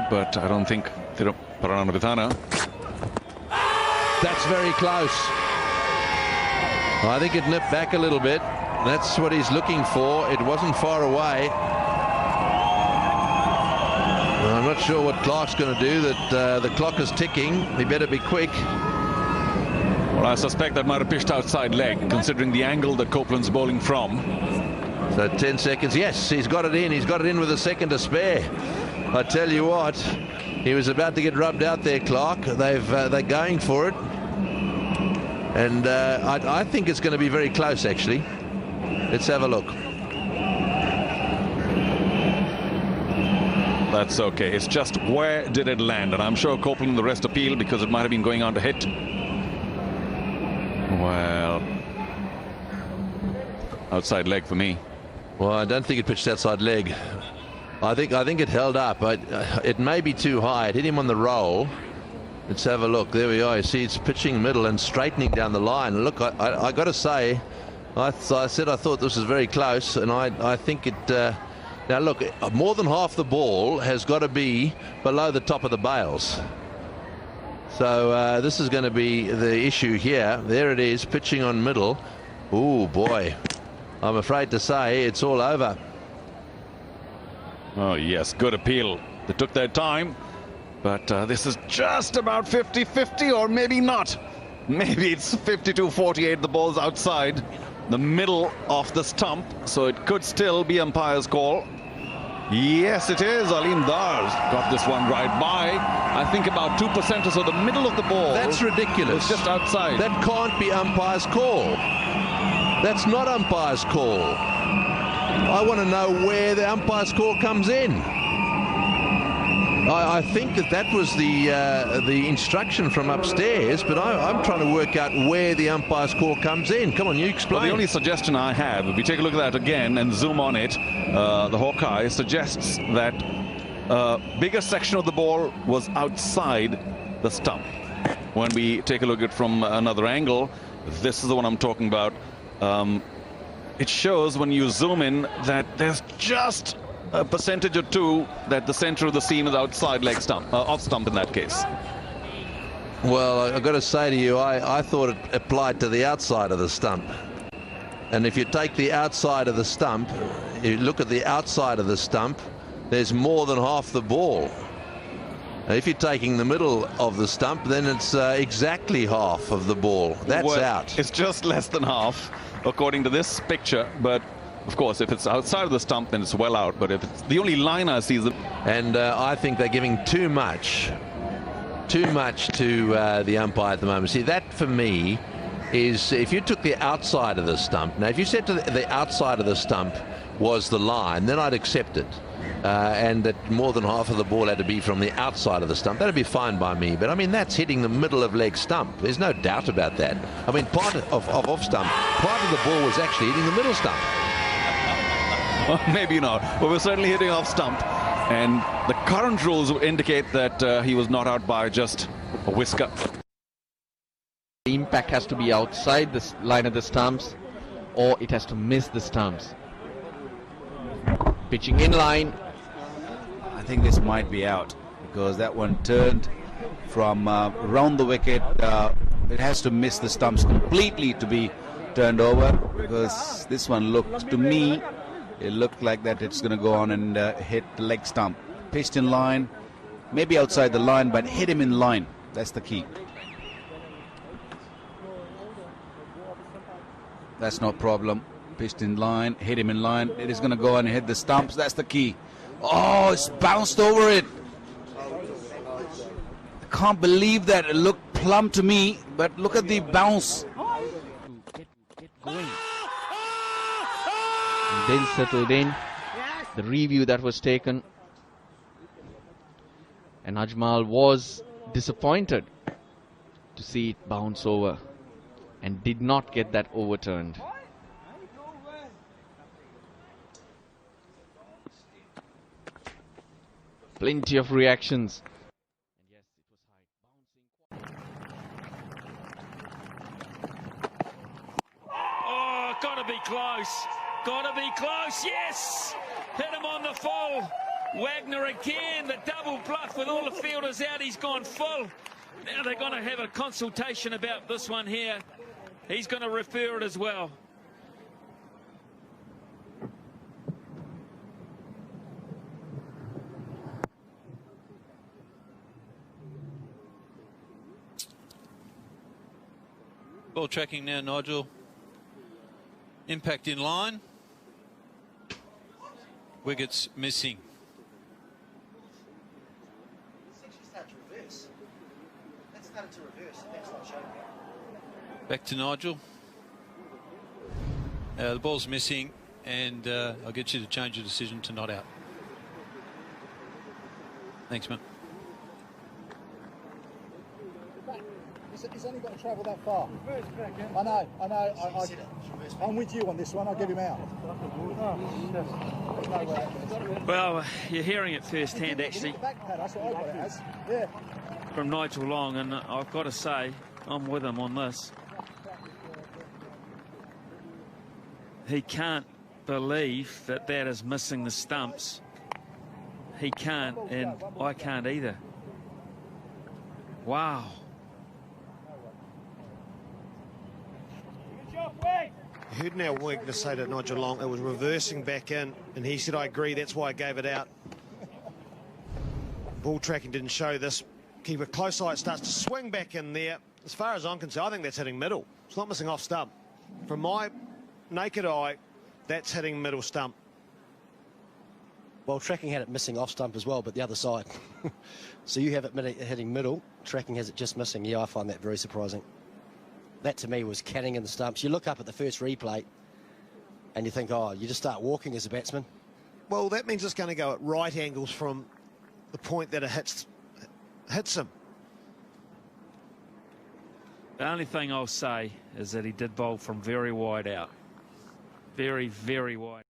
but I don't think Paranavithana. That's very close. I think it nipped back a little bit. That's what he's looking for. It wasn't far away. I'm not sure what Clark's going to do. That the clock is ticking. He better be quick. Well, I suspect that might have pitched outside leg, considering the angle that Copeland's bowling from. So 10 seconds. Yes, he's got it in. He's got it in with a second to spare. I tell you what, he was about to get rubbed out there, Clark. They're going for it, and I think it's going to be very close, actually. Let's have a look. That's okay. It's just where did it land, and I'm sure Copeland and the rest appeal because it might have been going on to hit. Well, outside leg for me. Well, I don't think it pitched outside leg. I think it held up. It may be too high. It hit him on the roll. Let's have a look. There we are. You see, it's pitching middle and straightening down the line. Look, I got to say, I said I thought this was very close, and I think it. Now look, more than half the ball has got to be below the top of the bails. So this is going to be the issue here. There it is, pitching on middle. Ooh, boy. I'm afraid to say it's all over. Oh, yes, good appeal. They took their time, but this is just about 50-50, or maybe not. Maybe it's 52-48. The ball's outside the middle of the stump, so it could still be umpire's call. Yes, it is. Alim Dar got this one right by. I think about 2% or so, the middle of the ball. That's ridiculous. It's just outside. That can't be umpire's call. That's not umpire's call. I want to know where the umpire's call comes in. I think that was the instruction from upstairs, but I'm trying to work out where the umpire's call comes in. Come on, you explain. Well, the only suggestion I have, if we take a look at that again and zoom on it, the Hawkeye suggests that bigger section of the ball was outside the stump. When we take a look at it from another angle, this is the one I'm talking about. It shows when you zoom in that there's just a percentage or two that the center of the seam is outside leg stump, off stump in that case. Well, I've got to say to you, I thought it applied to the outside of the stump. And if you take the outside of the stump, you look at the outside of the stump, there's more than half the ball. If you're taking the middle of the stump, then it's exactly half of the ball. That's out. It's just less than half, according to this picture, but of course, if it's outside of the stump, then it's well out. But if it's the only line I see is and I think they're giving too much to the umpire at the moment. See, that for me is if you took the outside of the stump. Now, if you said to the outside of the stump was the line, then I'd accept it. And that more than half of the ball had to be from the outside of the stump. That'd be fine by me. But I mean, that's hitting the middle of leg stump. There's no doubt about that. I mean, part of off stump, part of the ball was actually hitting the middle stump. Well, maybe not, but we're certainly hitting off stump, and the current rules would indicate that he was not out by just a whisker. The impact has to be outside the line of the stumps, or it has to miss the stumps. Pitching in line. I think this might be out because that one turned from around the wicket. It has to miss the stumps completely to be turned over, because this one looked to me, it looked like that it's going to go on and hit the leg stump. Pitched in line, maybe outside the line, but hit him in line. That's the key. That's no problem. Pitched in line, hit him in line. It is going to go on and hit the stumps. That's the key. Oh, it's bounced over it. I can't believe that. It looked plumb to me, but look at the bounce. Get going. And then settled in. The review that was taken, and Ajmal was disappointed to see it bounce over and did not get that overturned. Plenty of reactions. Oh, gotta be close. Gotta be close. Yes! Hit him on the full. Wagner again, the double bluff with all the fielders out. He's gone full. Now they're going to have a consultation about this one here. He's going to refer it as well. Ball tracking now, Nigel. Impact in line. Wickets missing. Back to Nigel. The ball's missing, and I'll get you to change your decision to not out. Thanks, man. He's only got to travel that far. I know. I'm with you on this one. I'll get him out. Well, you're hearing it firsthand, actually, from Nigel Long, and I've got to say, I'm with him on this. He can't believe that that is missing the stumps. He can't, and I can't either. Wow. I heard now Wagner say to Nigel Long it was reversing back in, and he said, I agree, that's why I gave it out. Ball tracking didn't show this. Keep a close eye, it starts to swing back in there. As far as I'm concerned, I think that's hitting middle. It's not missing off stump. From my naked eye, that's hitting middle stump. Well, tracking had it missing off stump as well, but the other side. So you have it hitting middle, tracking has it just missing. Yeah, I find that very surprising. That to me was canning in the stumps. You look up at the first replay and you think, oh, you just start walking as a batsman. Well, that means it's going to go at right angles from the point that it hits him. The only thing I'll say is that he did bowl from very wide out. Very, very wide.